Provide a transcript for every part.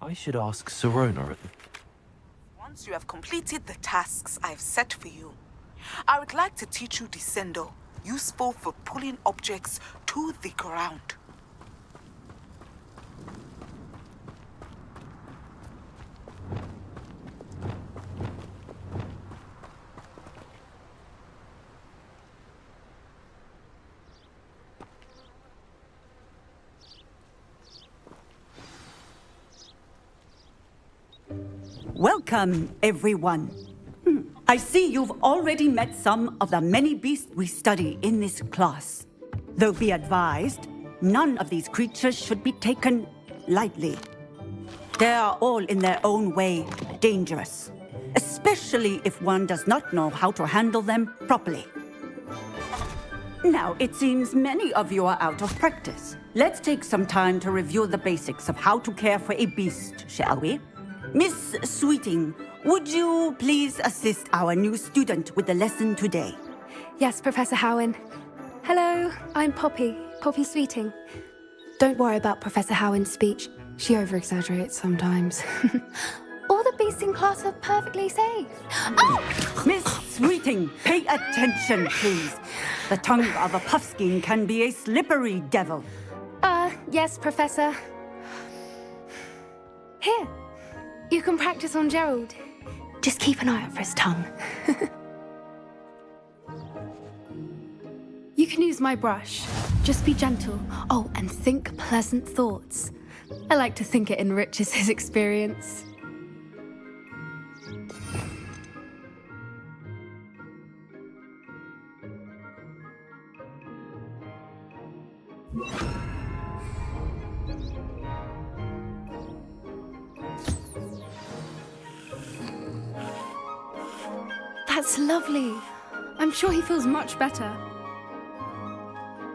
I should ask Serona. Once you have completed the tasks I've set for you, I would like to teach you Descendo, useful for pulling objects to the ground. Welcome, everyone. I see you've already met some of the many beasts we study in this class. Though be advised, none of these creatures should be taken lightly. They are all in their own way dangerous, especially if one does not know how to handle them properly. Now, it seems many of you are out of practice. Let's take some time to review the basics of how to care for a beast, shall we? Miss Sweeting, would you please assist our new student with the lesson today? Yes, Professor Howen. Hello, I'm Poppy Sweeting. Don't worry about Professor Howen's speech. She over-exaggerates sometimes. All the beasts in class are perfectly safe. Oh! Miss Sweeting, pay attention, please. The tongue of a puffskein can be a slippery devil. Yes, Professor. Here. You can practice on Gerald. Just keep an eye out for his tongue. You can use my brush. Just be gentle. Oh, and think pleasant thoughts. I like to think it enriches his experience. That's lovely. I'm sure he feels much better.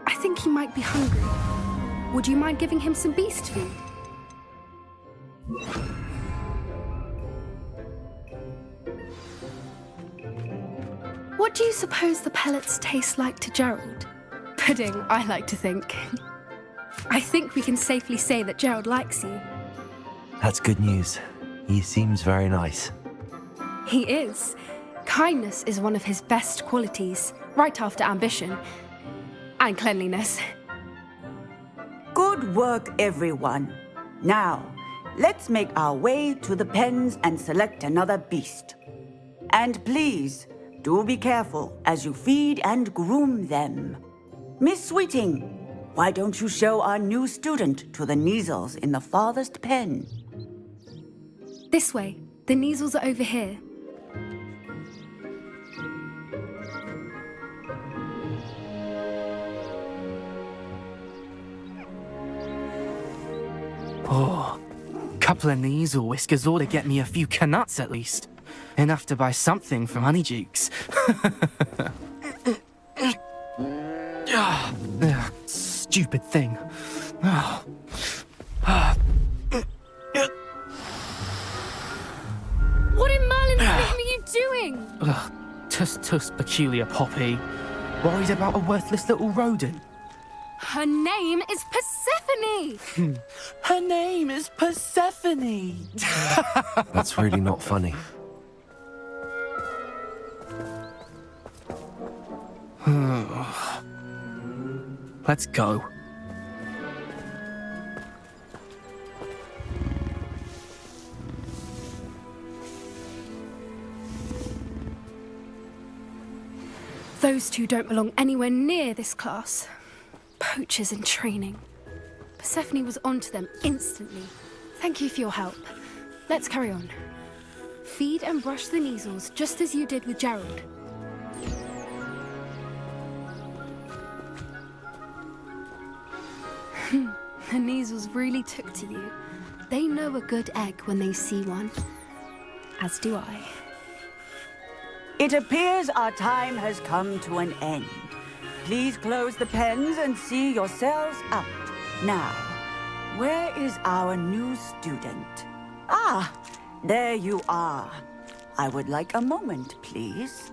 I think he might be hungry. Would you mind giving him some beast food? What do you suppose the pellets taste like to Gerald? Pudding, I like to think. I think we can safely say that Gerald likes you. That's good news. He seems very nice. He is. Kindness is one of his best qualities, right after ambition. And cleanliness. Good work, everyone. Now, let's make our way to the pens and select another beast. And please, do be careful as you feed and groom them. Miss Sweeting, why don't you show our new student to the Neasels in the farthest pen? This way. The Neasels are over here. Oh, couple of Neasel whiskers ought to get me a few canuts at least. Enough to buy something from Honeydukes. Stupid thing. What in Merlin's name are you doing? Tuss peculiar Poppy. Worried about a worthless little rodent. Her name is Persephone! Her name is Persephone! That's really not funny. Let's go. Those two don't belong anywhere near this class. Poachers in training. Persephone was onto them instantly. Thank you for your help. Let's carry on. Feed and brush the Neasels just as you did with Gerald. The Neasels really took to you. They know a good egg when they see one. As do I. It appears our time has come to an end. Please close the pens and see yourselves out. Now, where is our new student? Ah, there you are. I would like a moment, please.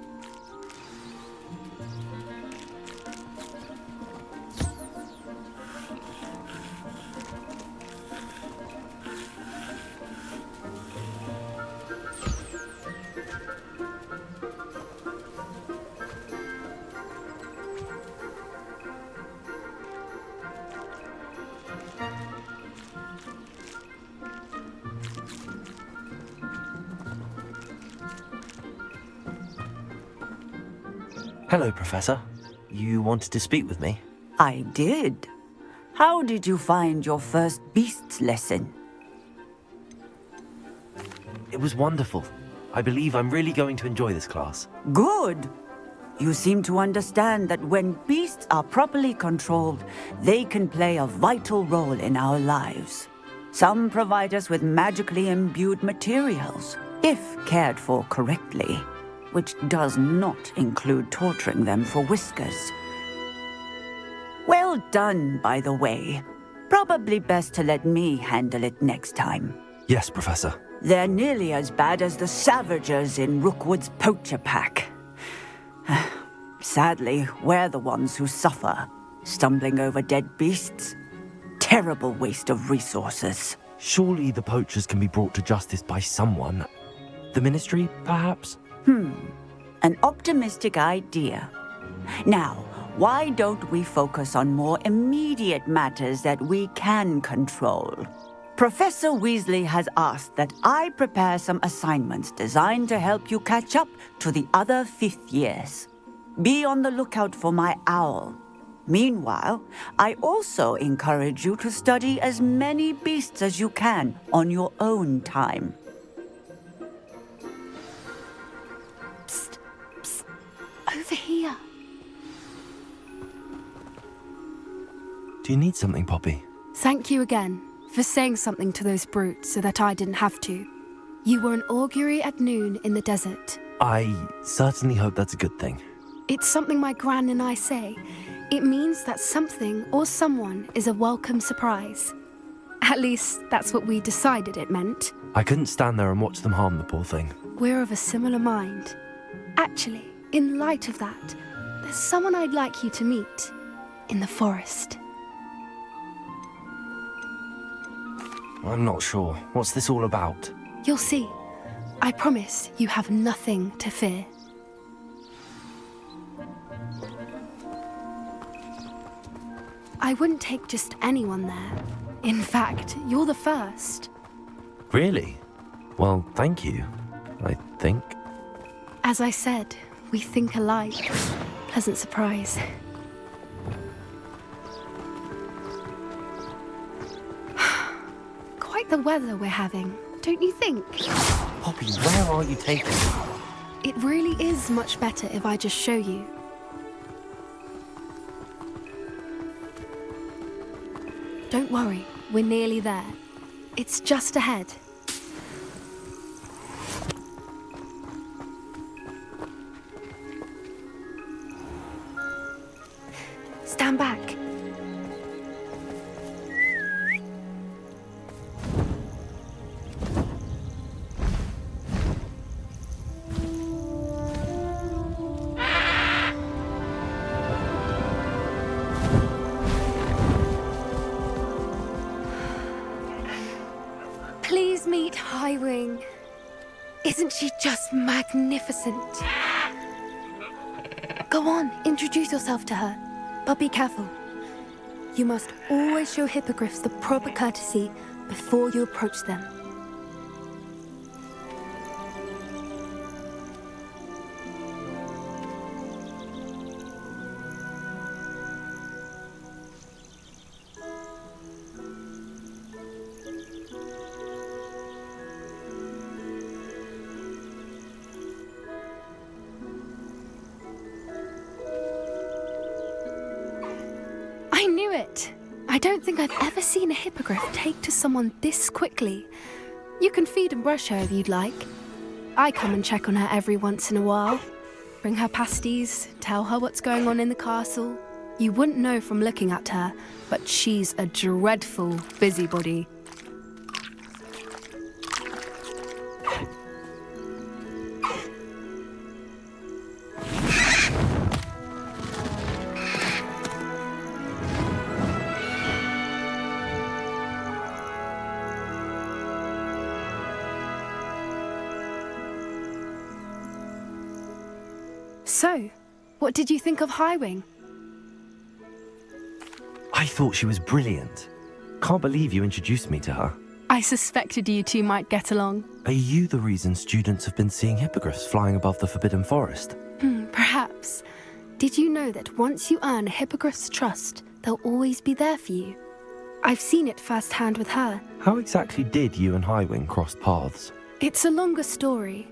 Hello, Professor. You wanted to speak with me? I did. How did you find your first beasts lesson? It was wonderful. I believe I'm really going to enjoy this class. Good. You seem to understand that when beasts are properly controlled, they can play a vital role in our lives. Some provide us with magically imbued materials, if cared for correctly, which does not include torturing them for whiskers. Well done, by the way. Probably best to let me handle it next time. Yes, Professor. They're nearly as bad as the Savagers in Rookwood's poacher pack. Sadly, we're the ones who suffer, stumbling over dead beasts. Terrible waste of resources. Surely the poachers can be brought to justice by someone. The Ministry, perhaps? An optimistic idea. Now, why don't we focus on more immediate matters that we can control? Professor Weasley has asked that I prepare some assignments designed to help you catch up to the other fifth years. Be on the lookout for my owl. Meanwhile, I also encourage you to study as many beasts as you can on your own time. Psst, psst, over here. Do you need something, Poppy? Thank you again for saying something to those brutes so that I didn't have to. You were an augury at noon in the desert. I certainly hope that's a good thing. It's something my gran and I say. It means that something or someone is a welcome surprise. At least, that's what we decided it meant. I couldn't stand there and watch them harm the poor thing. We're of a similar mind. Actually, in light of that, there's someone I'd like you to meet in the forest. I'm not sure. What's this all about? You'll see. I promise you have nothing to fear. I wouldn't take just anyone there. In fact, you're the first. Really? Well, thank you, I think. As I said, we think alike. Pleasant surprise. Quite the weather we're having, don't you think? Poppy, where are you taking me? It really is much better if I just show you. Don't worry, we're nearly there. It's just ahead. Stand back. Please meet Highwing. Isn't she just magnificent? Go on, introduce yourself to her. But be careful. You must always show hippogriffs the proper courtesy before you approach them. I knew it! I don't think I've ever seen a hippogriff take to someone this quickly. You can feed and brush her if you'd like. I come and check on her every once in a while. Bring her pasties, tell her what's going on in the castle. You wouldn't know from looking at her, but she's a dreadful busybody. So, what did you think of Highwing? I thought she was brilliant. Can't believe you introduced me to her. I suspected you two might get along. Are you the reason students have been seeing hippogriffs flying above the Forbidden Forest? Perhaps. Did you know that once you earn a Hippogriff's trust, they'll always be there for you? I've seen it firsthand with her. How exactly did you and Highwing cross paths? It's a longer story,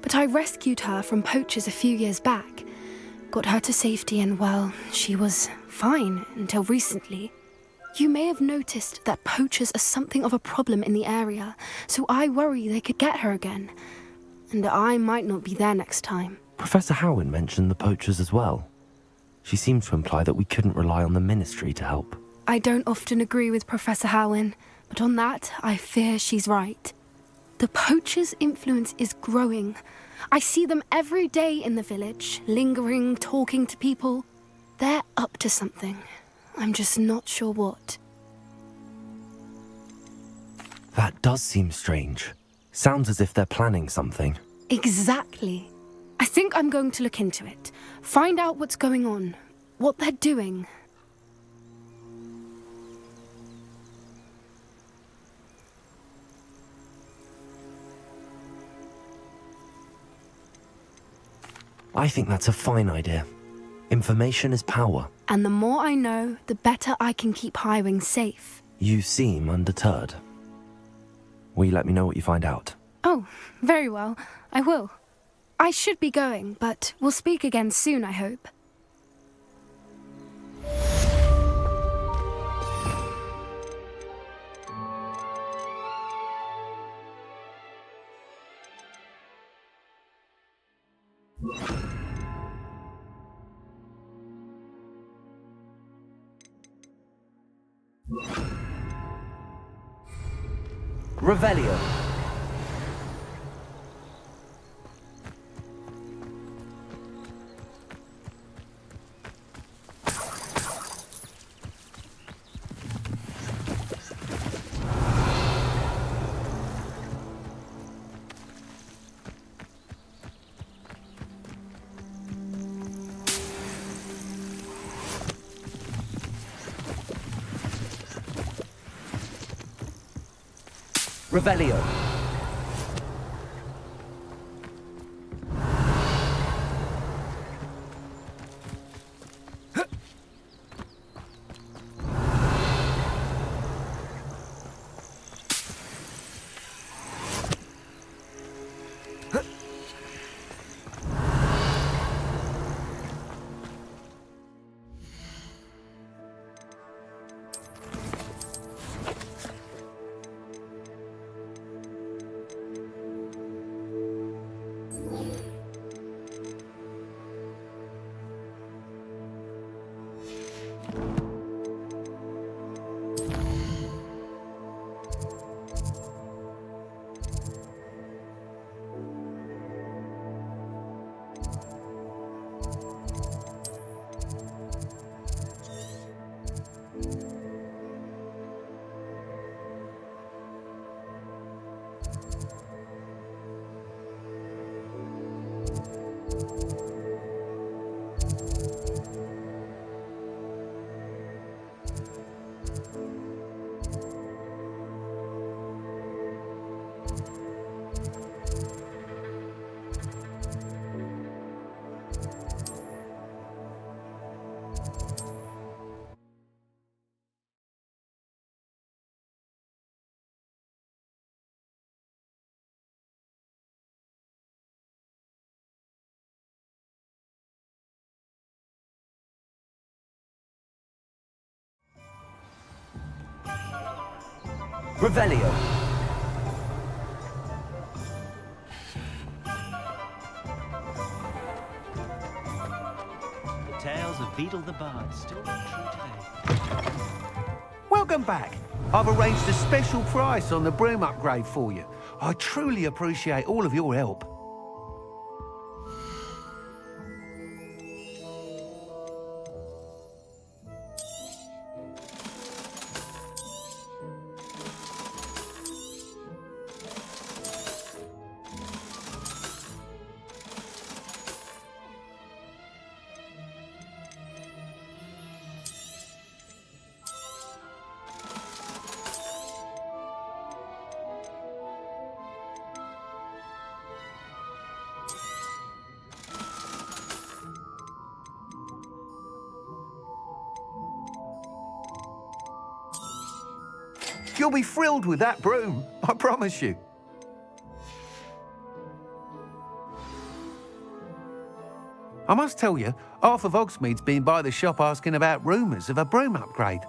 but I rescued her from poachers a few years back. Got her to safety and, well, she was fine until recently. You may have noticed that poachers are something of a problem in the area, so I worry they could get her again. And I might not be there next time. Professor Howin mentioned the poachers as well. She seemed to imply that we couldn't rely on the Ministry to help. I don't often agree with Professor Howin, but on that, I fear she's right. The poachers' influence is growing. I see them every day in the village, lingering, talking to people. They're up to something. I'm just not sure what. That does seem strange. Sounds as if they're planning something. Exactly. I think I'm going to look into it. Find out what's going on, what they're doing. I think that's a fine idea. Information is power. And the more I know, the better I can keep Highwing safe. You seem undeterred. Will you let me know what you find out? Oh, very well. I will. I should be going, but we'll speak again soon, I hope. Revelio. Revelio. Revelio. The tales of Beetle the Bard still ring true today. Welcome back. I've arranged a special price on the broom upgrade for you. I truly appreciate all of your help. You'll be thrilled with that broom, I promise you. I must tell you, half of Hogsmeade's been by the shop asking about rumours of a broom upgrade.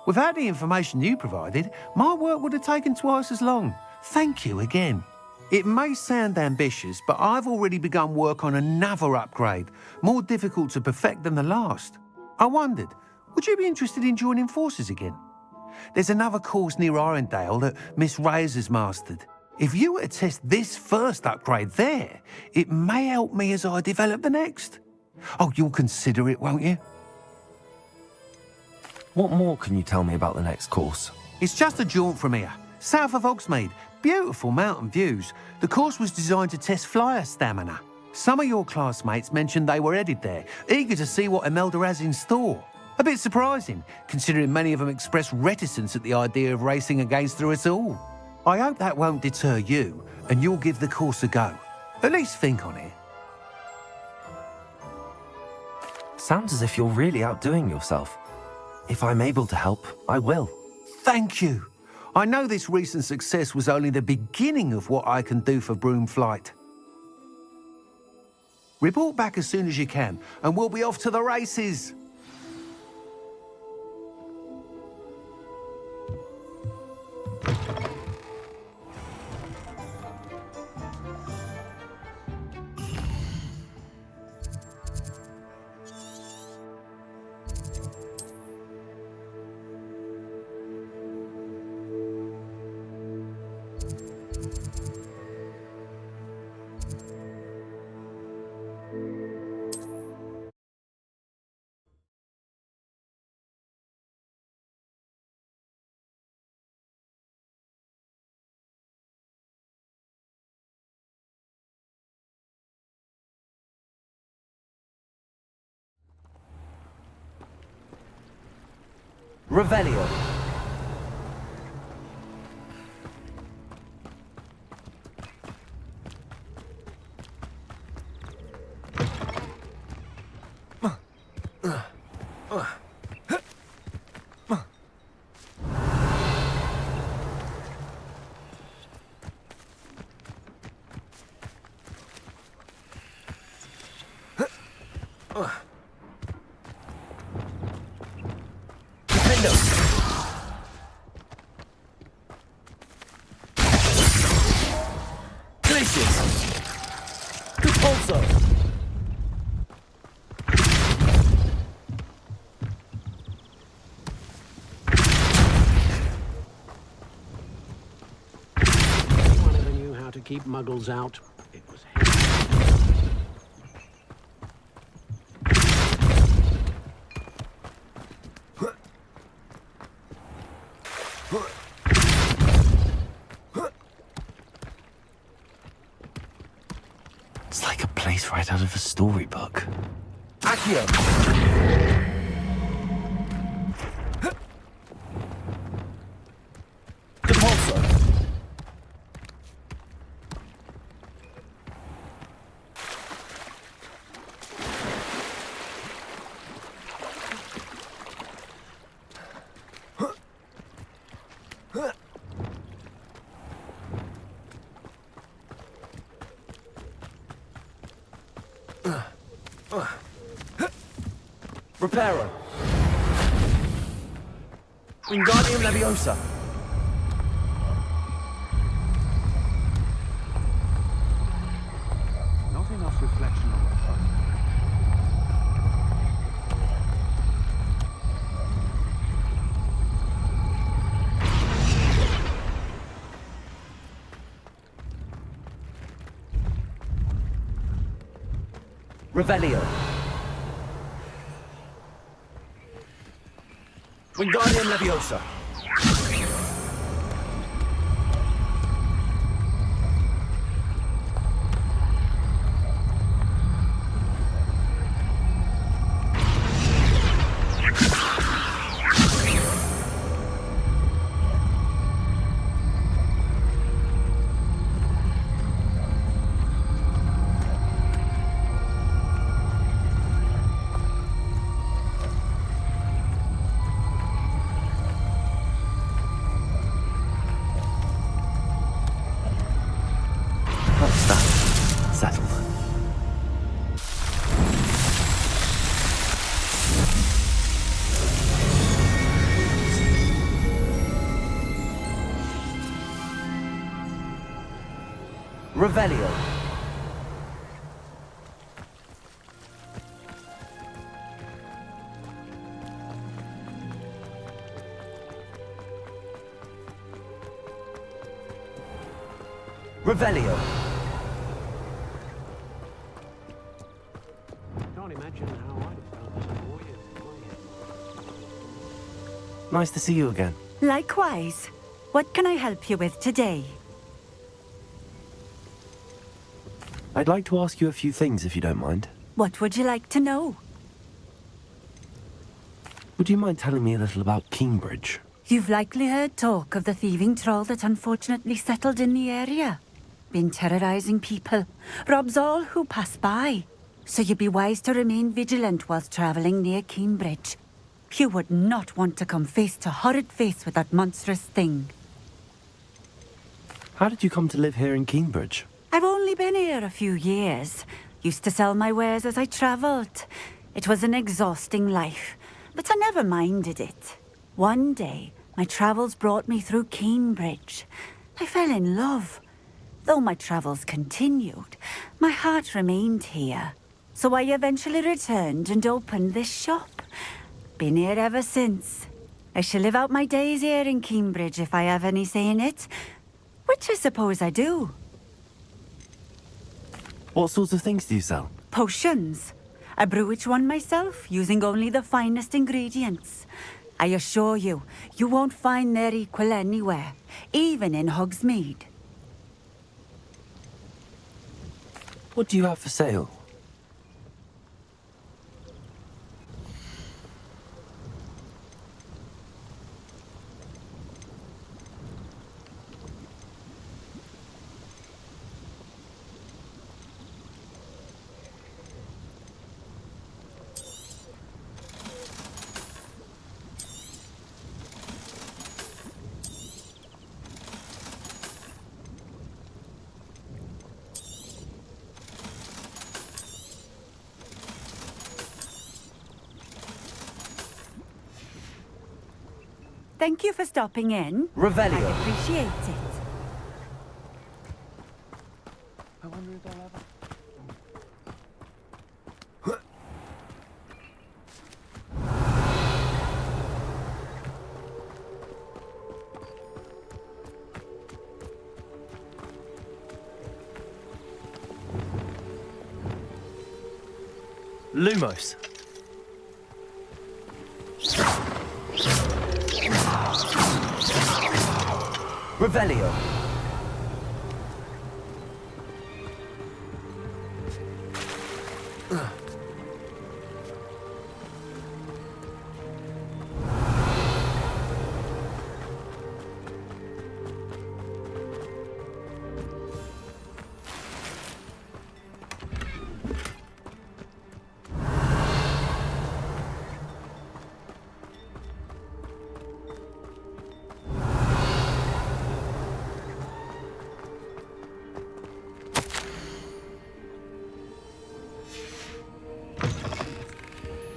Without the information you provided, my work would have taken twice as long. Thank you again. It may sound ambitious, but I've already begun work on another upgrade, more difficult to perfect than the last. I wondered, would you be interested in joining forces again? There's another course near Arendelle that Miss Razor's mastered. If you were to test this first upgrade there, it may help me as I develop the next. Oh, you'll consider it, won't you? What more can you tell me about the next course? It's just a jaunt from here, south of Hogsmeade. Beautiful mountain views. The course was designed to test flyer stamina. Some of your classmates mentioned they were headed there, eager to see what Imelda has in store. A bit surprising, considering many of them expressed reticence at the idea of racing against her at all. I hope that won't deter you, and you'll give the course a go. At least think on it. Sounds as if you're really outdoing yourself. If I'm able to help, I will. Thank you. I know this recent success was only the beginning of what I can do for broom flight. Report back as soon as you can, and we'll be off to the races. Revelio. Keep muggles out. It was It's like a place right out of a storybook. Accio! Depulso! Reparo. Wingardium Leviosa. Not enough reflection on the front. Revelio. Wingardium Leviosa. Revelio. Revelio. Can't imagine how I felt as a boy in my Nice to see you again. Likewise. What can I help you with today? I'd like to ask you a few things if you don't mind. What would you like to know? Would you mind telling me a little about Cambridge? You've likely heard talk of the thieving troll that unfortunately settled in the area. Been terrorizing people, robs all who pass by. So you'd be wise to remain vigilant whilst traveling near Cambridge. You would not want to come face to horrid face with that monstrous thing. How did you come to live here in Cambridge? I've only been here a few years. Used to sell my wares as I travelled. It was an exhausting life, but I never minded it. One day, my travels brought me through Cambridge. I fell in love. Though my travels continued, my heart remained here. So I eventually returned and opened this shop. Been here ever since. I shall live out my days here in Cambridge if I have any say in it, which I suppose I do. What sorts of things do you sell? Potions. I brew each one myself, using only the finest ingredients. I assure you, you won't find their equal anywhere, even in Hogsmeade. What do you have for sale? Thank you for stopping in. Revelio. I appreciate it. I wonder if they'll ever... Lumos. Revelio.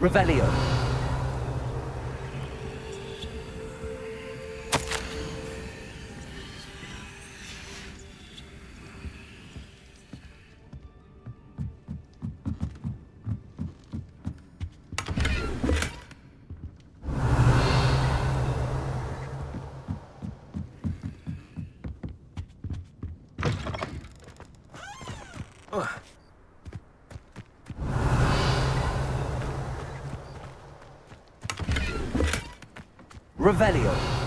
Revelio. Revelio.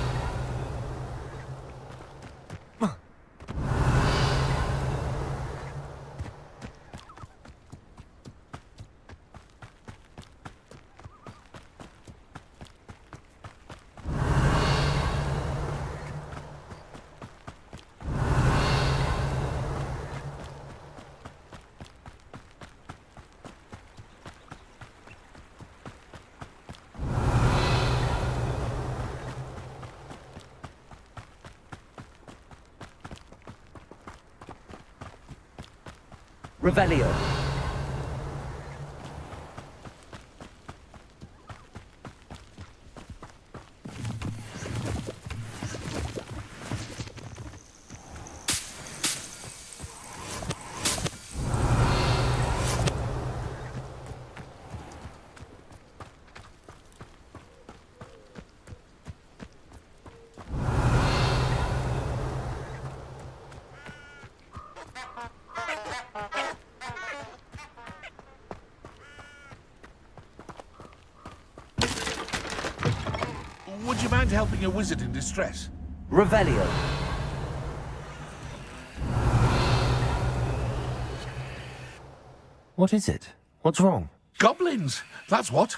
Revelio. Would you mind helping a wizard in distress? Revelio. What is it? What's wrong? Goblins, that's what.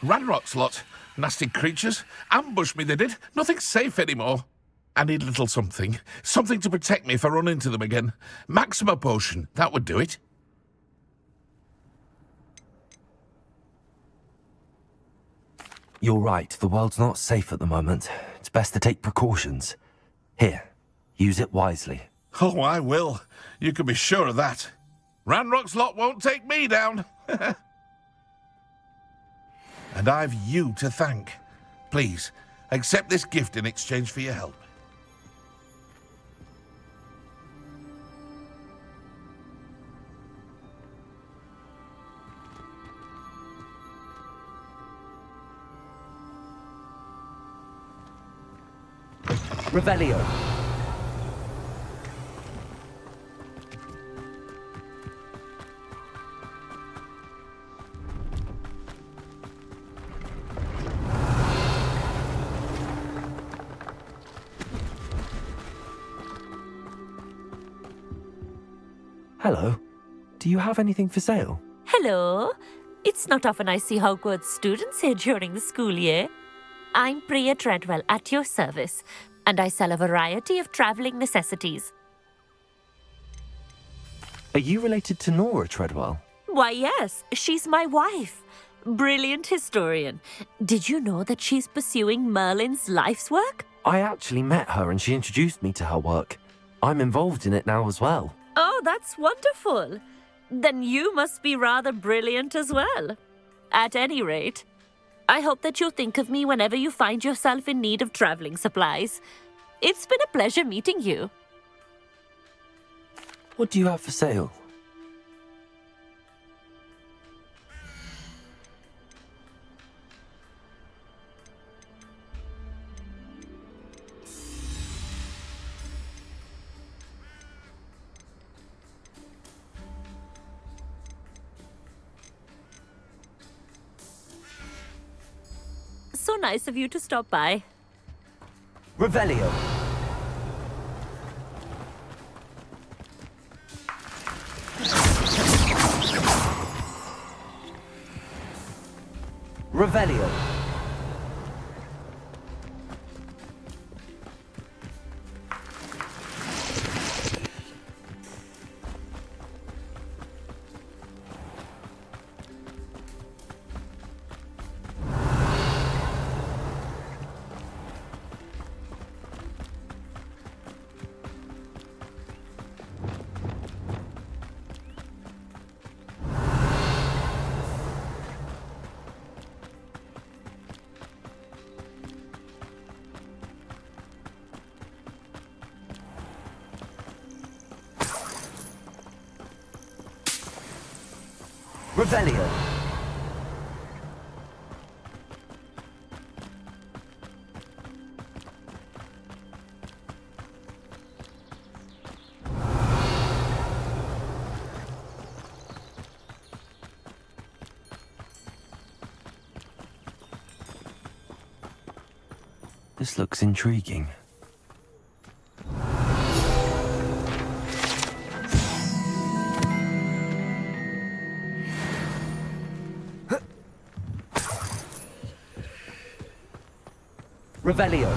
Ranrock's lot. Nasty creatures. Ambush me, they did. Nothing's safe anymore. I need a little something. Something to protect me if I run into them again. Maxima potion, that would do it. You're right, the world's not safe at the moment. It's best to take precautions. Here, use it wisely. Oh, I will. You can be sure of that. Ranrock's lot won't take me down. And I've you to thank. Please, accept this gift in exchange for your help. Revelio. Hello. Do you have anything for sale? Hello. It's not often I see Hogwarts students here during the school year. I'm Priya Treadwell at your service, and I sell a variety of travelling necessities. Are you related to Nora Treadwell? Why, yes, she's my wife. Brilliant historian. Did you know that she's pursuing Merlin's life's work? I actually met her and she introduced me to her work. I'm involved in it now as well. Oh, that's wonderful. Then you must be rather brilliant as well. At any rate, I hope that you'll think of me whenever you find yourself in need of travelling supplies. It's been a pleasure meeting you. What do you have for sale? So nice of you to stop by. Revelio. Revelio. Revelio. This looks intriguing. Revelio.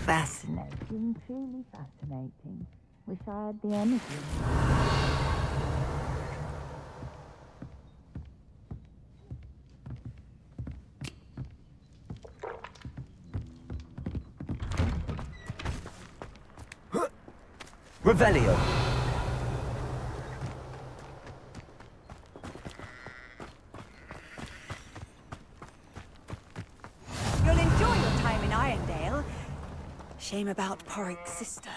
Fascinating, truly fascinating. Wish I had the energy. Revelio. You'll enjoy your time in Irondale. Shame about Porrick's sister.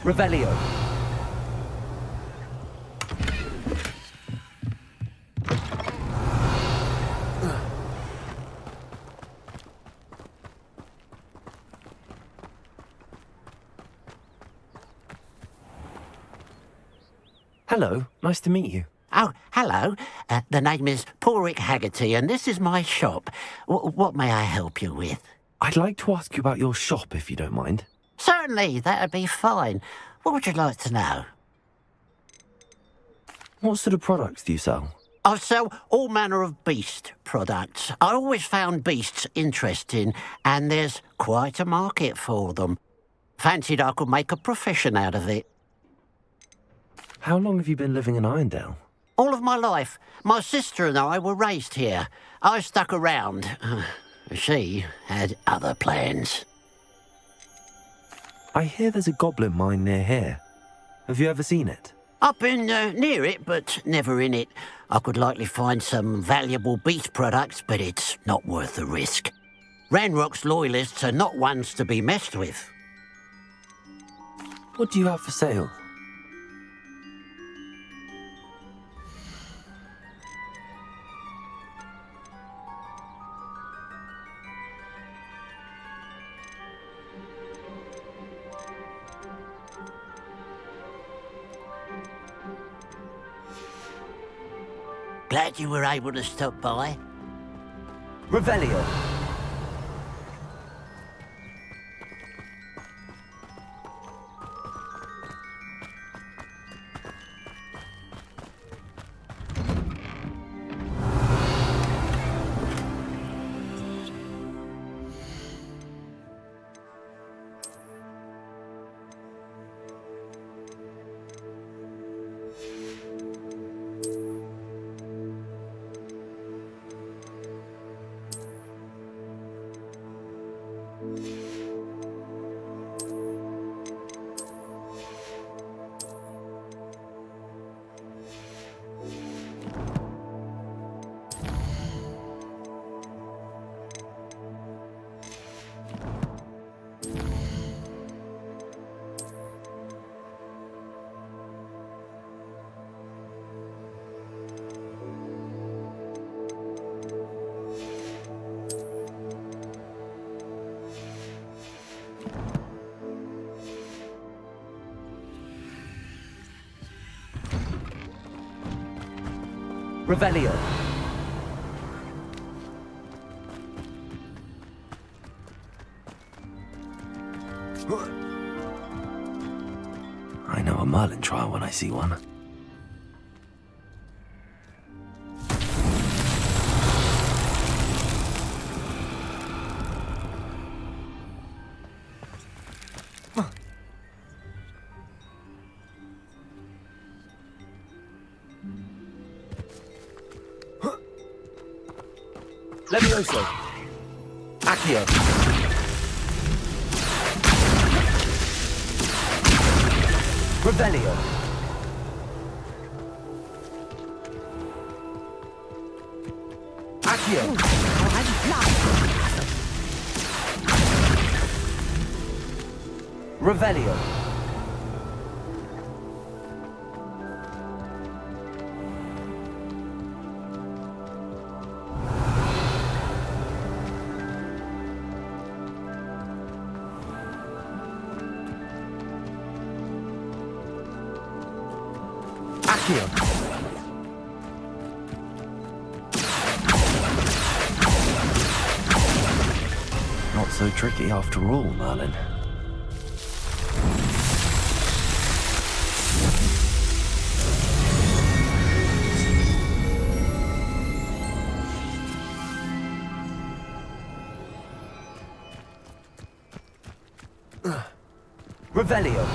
Revelio. Hello, nice to meet you. Oh, hello. The name is Porrick Haggerty, and this is my shop. What may I help you with? I'd like to ask you about your shop, if you don't mind. Certainly, that'd be fine. What would you like to know? What sort of products do you sell? I sell all manner of beast products. I always found beasts interesting, and there's quite a market for them. Fancied I could make a profession out of it. How long have you been living in Irondale? All of my life. My sister and I were raised here. I stuck around. She had other plans. I hear there's a goblin mine near here. Have you ever seen it? I've been near it, but never in it. I could likely find some valuable beast products, but it's not worth the risk. Ranrock's loyalists are not ones to be messed with. What do you have for sale? Glad you were able to stop by. Revelio. Revelio. I know a Merlin trial when I see one. Levioso. Accio. Revelio. Accio. Revelio. Accio. Not so tricky after all, Merlin. Revelio.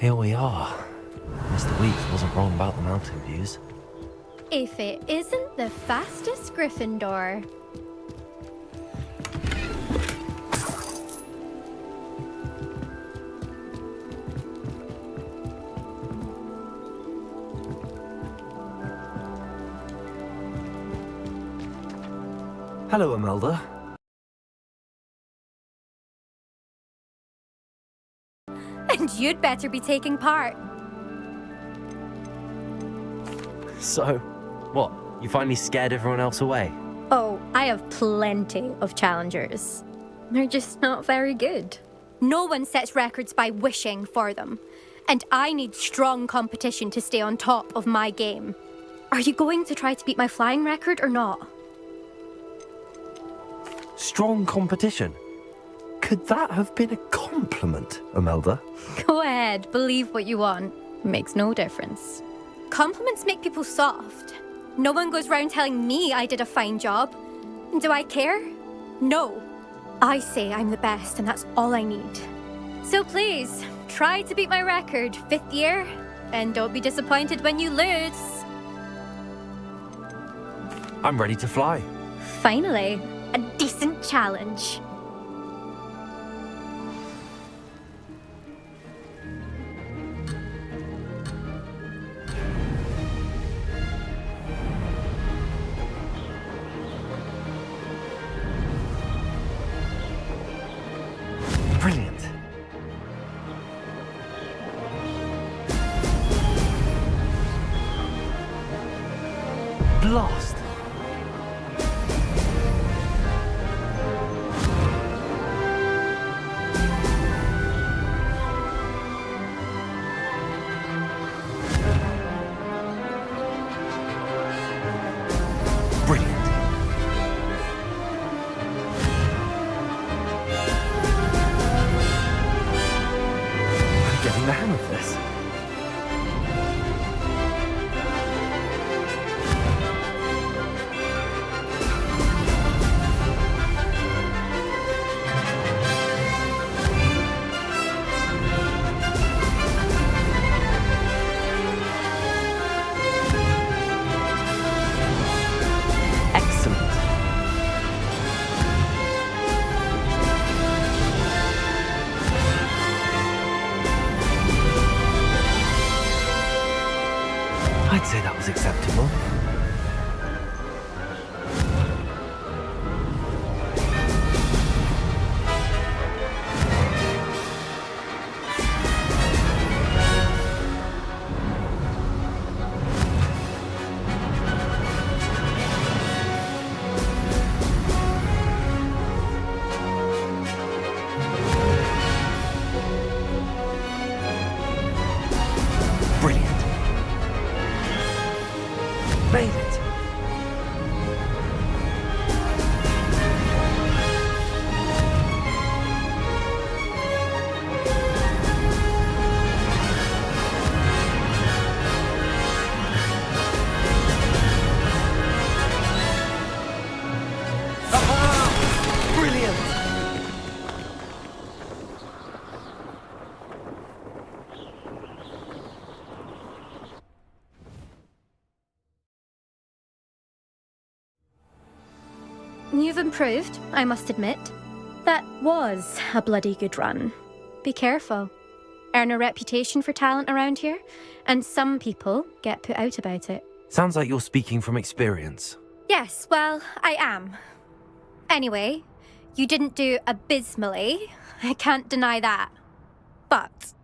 Here we are. Mr. Weeks wasn't wrong about the mountain views. If it isn't the fastest Gryffindor. Hello, Imelda. And you'd better be taking part. So, what? You finally scared everyone else away? Oh, I have plenty of challengers. They're just not very good. No one sets records by wishing for them. And I need strong competition to stay on top of my game. Are you going to try to beat my flying record or not? Strong competition? Could that have been a compliment, Imelda? Go ahead, believe what you want. Makes no difference. Compliments make people soft. No one goes round telling me I did a fine job. Do I care? No. I say I'm the best and that's all I need. So please, try to beat my record 5th year, and don't be disappointed when you lose. I'm ready to fly. Finally, a decent challenge. Brilliant. Blast. Brilliant. I'm getting the hang of this. Excellent. I'd say that was acceptable. Brilliant. Made it. Aha! Brilliant. You've improved, I must admit. That was a bloody good run. Be careful. Earn a reputation for talent around here, and some people get put out about it. Sounds like you're speaking from experience. Yes, well, I am. Anyway, you didn't do abysmally. I can't deny that. But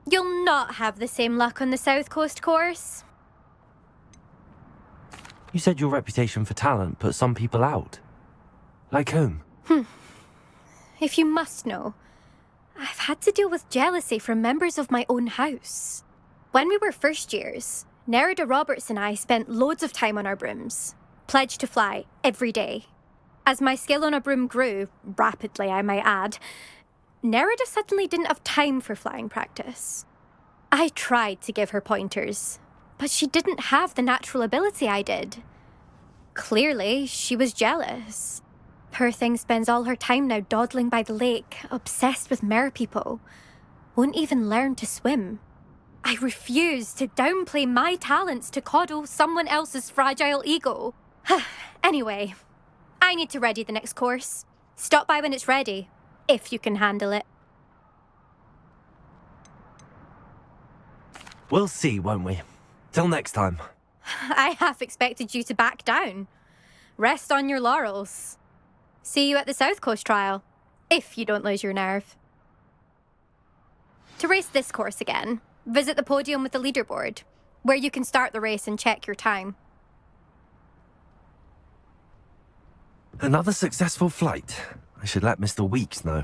you'll not have the same luck on the South Coast course. You said your reputation for talent put some people out. Like whom? If you must know, I've had to deal with jealousy from members of my own house. When we were first years, Nerida Roberts and I spent loads of time on our brooms, pledged to fly every day. As my skill on a broom grew, rapidly I might add, Nerida suddenly didn't have time for flying practice. I tried to give her pointers, but she didn't have the natural ability I did. Clearly, she was jealous. Poor thing spends all her time now dawdling by the lake, obsessed with merpeople. Won't even learn to swim. I refuse to downplay my talents to coddle someone else's fragile ego. Anyway, I need to ready the next course. Stop by when it's ready, if you can handle it. We'll see, won't we? Till next time. I half expected you to back down. Rest on your laurels. See you at the South Coast trial, if you don't lose your nerve. To race this course again, visit the podium with the leaderboard, where you can start the race and check your time. Another successful flight. I should let Mr. Weeks know.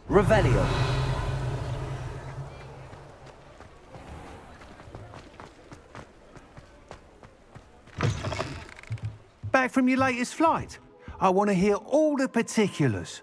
Revelio. Back from your latest flight? I want to hear all the particulars.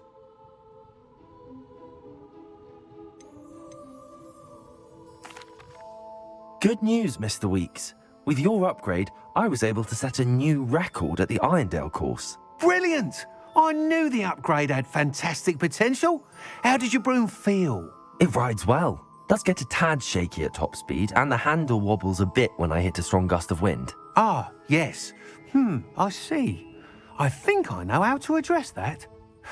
Good news, Mr. Weeks. With your upgrade, I was able to set a new record at the Irondale course. Brilliant! I knew the upgrade had fantastic potential. How did your broom feel? It rides well. Does get a tad shaky at top speed, and the handle wobbles a bit when I hit a strong gust of wind. Ah, yes. I see. I think I know how to address that.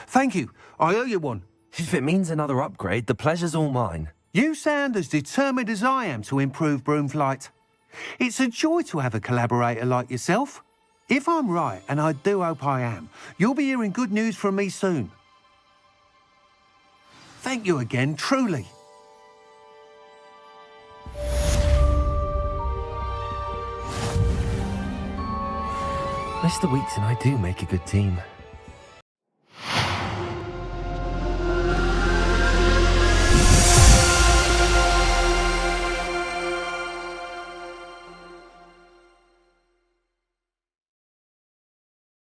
Thank you. I owe you one. If it means another upgrade, the pleasure's all mine. You sound as determined as I am to improve broom flight. It's a joy to have a collaborator like yourself. If I'm right, and I do hope I am, you'll be hearing good news from me soon. Thank you again, truly. Mr. Weeks and I do make a good team.